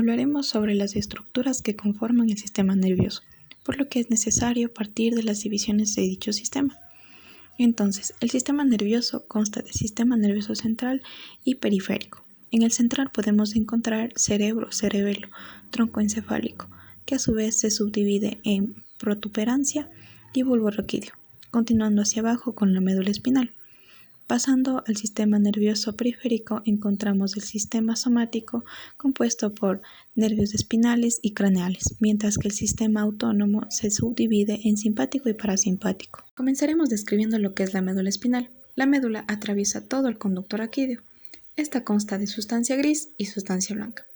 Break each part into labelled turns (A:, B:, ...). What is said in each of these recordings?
A: Hablaremos sobre las estructuras que conforman el sistema nervioso, por lo que es necesario partir de las divisiones de dicho sistema. Entonces, el sistema nervioso consta de sistema nervioso central y periférico. En el central podemos encontrar cerebro, cerebelo, tronco encefálico, que a su vez se subdivide en protuberancia y bulbo raquídeo, continuando hacia abajo con la médula espinal. Pasando al sistema nervioso periférico encontramos el sistema somático compuesto por nervios espinales y craneales, mientras que el sistema autónomo se subdivide en simpático y parasimpático. Comenzaremos describiendo lo que es la médula espinal. La médula atraviesa todo el conducto raquídeo. Esta consta de sustancia gris y sustancia blanca.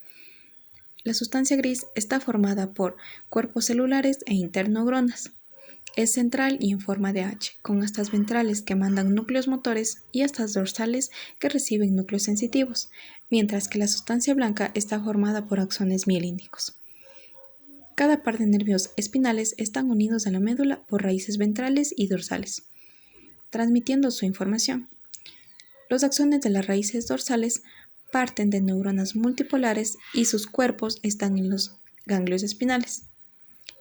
A: La sustancia gris está formada por cuerpos celulares e interneuronas. Es central y en forma de H, con astas ventrales que mandan núcleos motores y astas dorsales que reciben núcleos sensitivos, mientras que la sustancia blanca está formada por axones mielínicos. Cada par de nervios espinales están unidos a la médula por raíces ventrales y dorsales, transmitiendo su información. Los axones de las raíces dorsales parten de neuronas multipolares y sus cuerpos están en los ganglios espinales.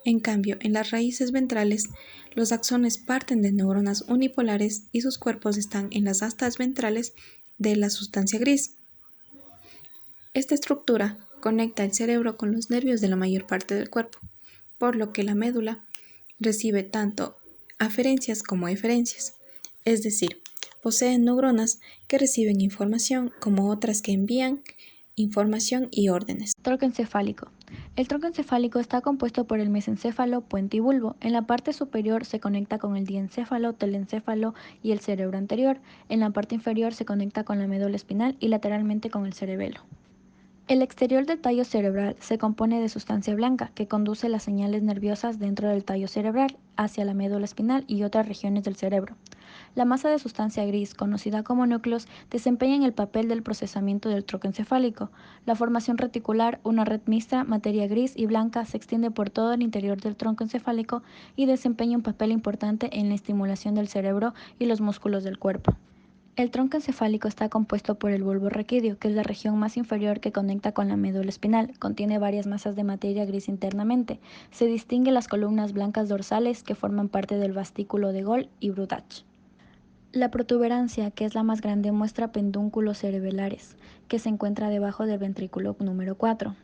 A: En cambio, en las raíces ventrales, los axones parten de neuronas unipolares y sus cuerpos están en las astas ventrales de la sustancia gris. Esta estructura conecta el cerebro con los nervios de la mayor parte del cuerpo, por lo que la médula recibe tanto aferencias como eferencias, es decir, posee neuronas que reciben información como otras que envían información y órdenes.
B: Tronco encefálico. El tronco encefálico está compuesto por el mesencéfalo, puente y bulbo. En la parte superior se conecta con el diencéfalo, telencéfalo y el cerebro anterior. En la parte inferior se conecta con la médula espinal y lateralmente con el cerebelo. El exterior del tallo cerebral se compone de sustancia blanca que conduce las señales nerviosas dentro del tallo cerebral hacia la médula espinal y otras regiones del cerebro. La masa de sustancia gris, conocida como núcleos, desempeña el papel del procesamiento del tronco encefálico. La formación reticular, una red mixta, materia gris y blanca, se extiende por todo el interior del tronco encefálico y desempeña un papel importante en la estimulación del cerebro y los músculos del cuerpo. El tronco encefálico está compuesto por el bulbo raquídeo, que es la región más inferior que conecta con la médula espinal. Contiene varias masas de materia gris internamente. Se distingue las columnas blancas dorsales que forman parte del vastículo de Gol y Brudach. La protuberancia, que es la más grande, muestra pedúnculos cerebelares, que se encuentra debajo del ventrículo número 4.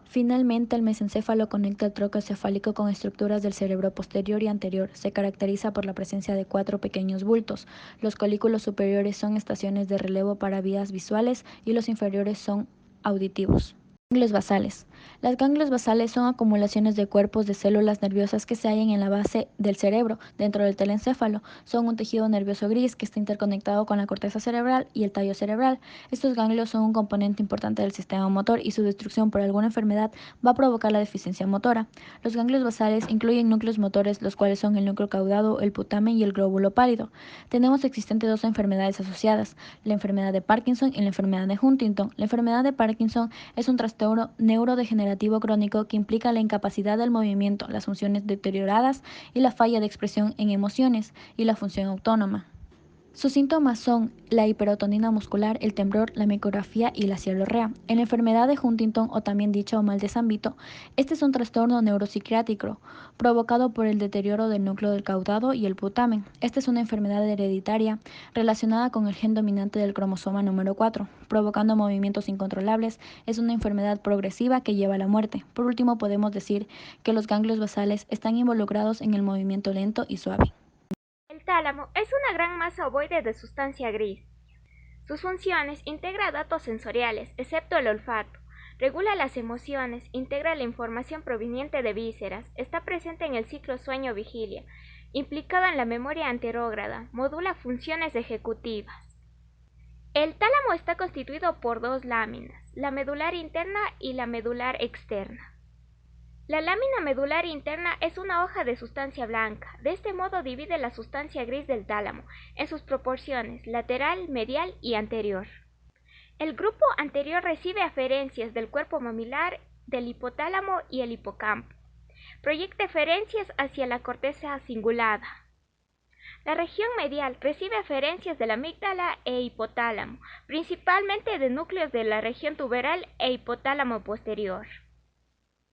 B: Finalmente, el mesencéfalo conecta el tronco encefálico con estructuras del cerebro posterior y anterior. Se caracteriza por la presencia de 4 pequeños bultos. Los colículos superiores son estaciones de relevo para vías visuales y los inferiores son auditivos. Ganglios basales. Las ganglios basales son acumulaciones de cuerpos de células nerviosas que se hallan en la base del cerebro, dentro del telencéfalo. Son un tejido nervioso gris que está interconectado con la corteza cerebral y el tallo cerebral. Estos ganglios son un componente importante del sistema motor y su destrucción por alguna enfermedad va a provocar la deficiencia motora. Los ganglios basales incluyen núcleos motores, los cuales son el núcleo caudado, el putamen y el glóbulo pálido. Tenemos existentes 2 enfermedades asociadas, la enfermedad de Parkinson y la enfermedad de Huntington. La enfermedad de Parkinson es un trastorno neurodegenerativo crónico que implica la incapacidad del movimiento, las funciones deterioradas y la falla de expresión en emociones y la función autónoma. Sus síntomas son la hiperotonía muscular, el temblor, la micrografía y la cialorrea. En la enfermedad de Huntington, o también dicho mal de San Vito, este es un trastorno neuropsiquiátrico provocado por el deterioro del núcleo del caudado y el putamen. Esta es una enfermedad hereditaria relacionada con el gen dominante del cromosoma número 4, provocando movimientos incontrolables. Es una enfermedad progresiva que lleva a la muerte. Por último, podemos decir que los ganglios basales están involucrados en el movimiento lento y suave.
C: El tálamo es una gran masa ovoide de sustancia gris. Sus funciones integra datos sensoriales, excepto el olfato. Regula las emociones, integra la información proveniente de vísceras, está presente en el ciclo sueño-vigilia, implicada en la memoria anterógrada, modula funciones ejecutivas. El tálamo está constituido por 2 láminas, la medular interna y la medular externa. La lámina medular interna es una hoja de sustancia blanca. De este modo divide la sustancia gris del tálamo en sus proporciones lateral, medial y anterior. El grupo anterior recibe aferencias del cuerpo mamilar, del hipotálamo y el hipocampo. Proyecta eferencias hacia la corteza cingulada. La región medial recibe aferencias de la amígdala e hipotálamo, principalmente de núcleos de la región tuberal e hipotálamo posterior.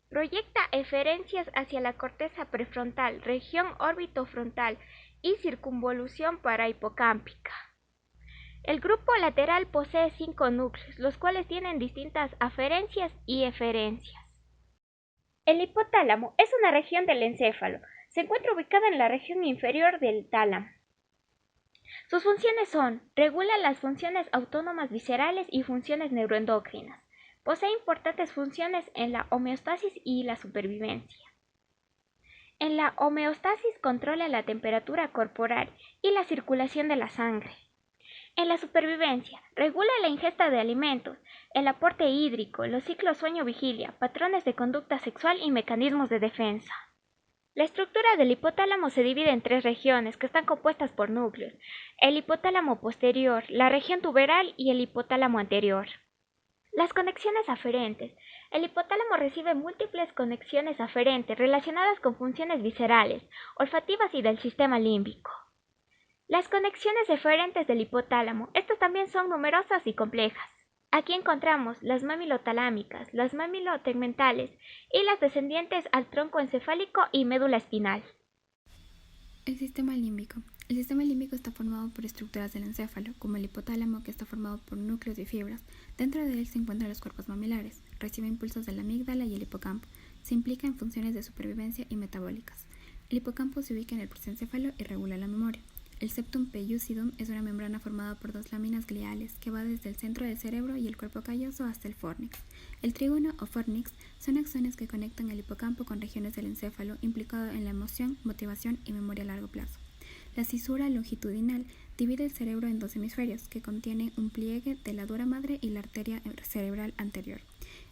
C: Proyecta eferencias hacia la corteza prefrontal, región órbito-frontal y circunvolución parahipocámpica. El grupo lateral posee 5 núcleos, los cuales tienen distintas aferencias y eferencias. El hipotálamo es una región del encéfalo. Se encuentra ubicada en la región inferior del tálamo. Sus funciones son: regula las funciones autónomas viscerales y funciones neuroendocrinas. Posee importantes funciones en la homeostasis y la supervivencia. En la homeostasis controla la temperatura corporal y la circulación de la sangre. En la supervivencia, regula la ingesta de alimentos, el aporte hídrico, los ciclos sueño-vigilia, patrones de conducta sexual y mecanismos de defensa. La estructura del hipotálamo se divide en 3 regiones que están compuestas por núcleos: el hipotálamo posterior, la región tuberal y el hipotálamo anterior. Las conexiones aferentes. El hipotálamo recibe múltiples conexiones aferentes relacionadas con funciones viscerales, olfativas y del sistema límbico. Las conexiones eferentes del hipotálamo, estas también son numerosas y complejas. Aquí encontramos las mamilotalámicas, las mamilotegmentales y las descendientes al tronco encefálico y médula espinal.
D: El sistema límbico. El sistema límbico está formado por estructuras del encéfalo, como el hipotálamo, que está formado por núcleos y fibras. Dentro de él se encuentran los cuerpos mamilares. Recibe impulsos de la amígdala y el hipocampo. Se implica en funciones de supervivencia y metabólicas. El hipocampo se ubica en el prosencéfalo y regula la memoria. El septum pellucidum es una membrana formada por 2 láminas gliales que va desde el centro del cerebro y el cuerpo calloso hasta el fórnix. El trígono o fornix son axones que conectan el hipocampo con regiones del encéfalo implicado en la emoción, motivación y memoria a largo plazo. La cisura longitudinal divide el cerebro en 2 hemisferios que contienen un pliegue de la dura madre y la arteria cerebral anterior.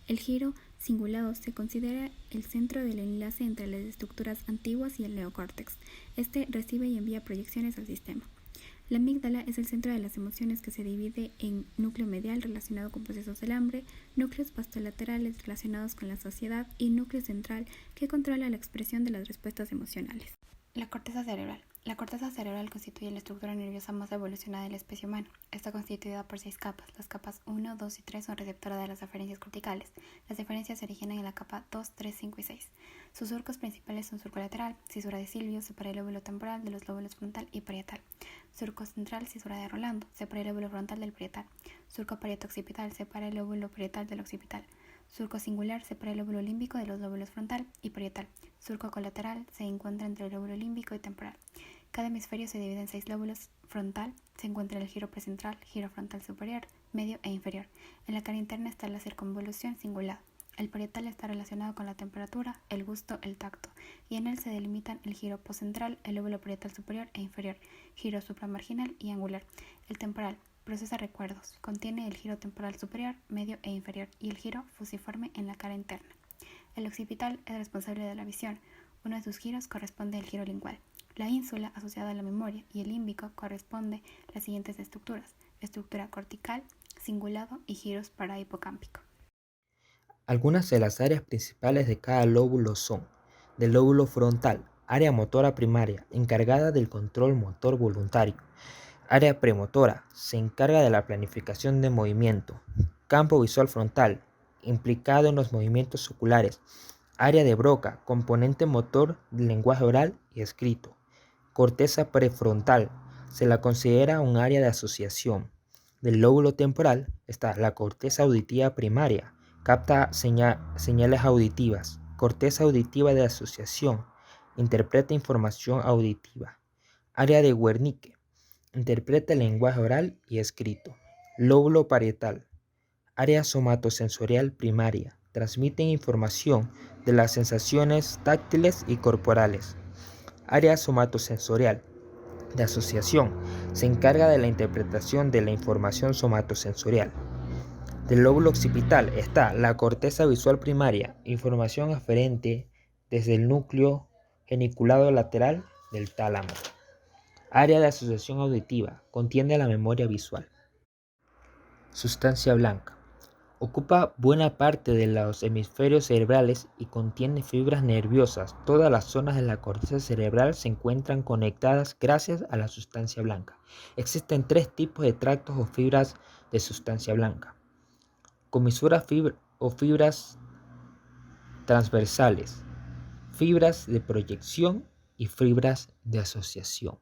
D: El giro cingulado se considera el centro del enlace entre las estructuras antiguas y el neocórtex. Este recibe y envía proyecciones al sistema. La amígdala es el centro de las emociones, que se divide en núcleo medial relacionado con procesos del hambre, núcleos bastolaterales relacionados con la saciedad y núcleo central que controla la expresión de las respuestas emocionales. La corteza cerebral. La corteza cerebral constituye la estructura nerviosa más evolucionada de la especie humana. Está constituida por 6 capas. Las capas 1, 2 y 3 son receptoras de las aferencias corticales. Las aferencias se originan en la capa 2, 3, 5 y 6. Sus surcos principales son surco lateral, cisura de Silvio, separa el lóbulo temporal de los lóbulos frontal y parietal. Surco central, cisura de Rolando, separa el lóbulo frontal del parietal. Surco parieto-occipital, separa el lóbulo parietal del occipital. Surco singular, separa el lóbulo límbico de los lóbulos frontal y parietal. Surco colateral, se encuentra entre el lóbulo límbico y temporal. Cada hemisferio se divide en 6 lóbulos. Frontal se encuentra el giro precentral, giro frontal superior, medio e inferior. En la cara interna está la circunvolución cingulada. El parietal está relacionado con la temperatura, el gusto, el tacto, y en él se delimitan el giro poscentral, el lóbulo parietal superior e inferior, giro supramarginal y angular. El temporal procesa recuerdos, contiene el giro temporal superior, medio e inferior y el giro fusiforme en la cara interna. El occipital es responsable de la visión. Uno de sus giros corresponde al giro lingual. La ínsula, asociada a la memoria, y el límbico corresponde a las siguientes estructuras: estructura cortical, cingulado y giros parahipocámpico.
E: Algunas de las áreas principales de cada lóbulo son: del lóbulo frontal, área motora primaria, encargada del control motor voluntario. Área premotora, se encarga de la planificación de movimiento. Campo visual frontal, implicado en los movimientos oculares. Área de Broca, componente motor del lenguaje oral y escrito. Corteza prefrontal, se la considera un área de asociación. Del lóbulo temporal está la corteza auditiva primaria, capta señales auditivas. Corteza auditiva de asociación, interpreta información auditiva. Área de Wernicke, interpreta el lenguaje oral y escrito. Lóbulo parietal, área somatosensorial primaria, transmiten información de las sensaciones táctiles y corporales. Área somatosensorial de asociación, se encarga de la interpretación de la información somatosensorial. Del lóbulo occipital está la corteza visual primaria, información aferente desde el núcleo geniculado lateral del tálamo. Área de asociación auditiva, contiene la memoria visual. Sustancia blanca. Ocupa buena parte de los hemisferios cerebrales y contiene fibras nerviosas. Todas las zonas de la corteza cerebral se encuentran conectadas gracias a la sustancia blanca. Existen 3 tipos de tractos o fibras de sustancia blanca: comisuras o fibras transversales, fibras de proyección y fibras de asociación.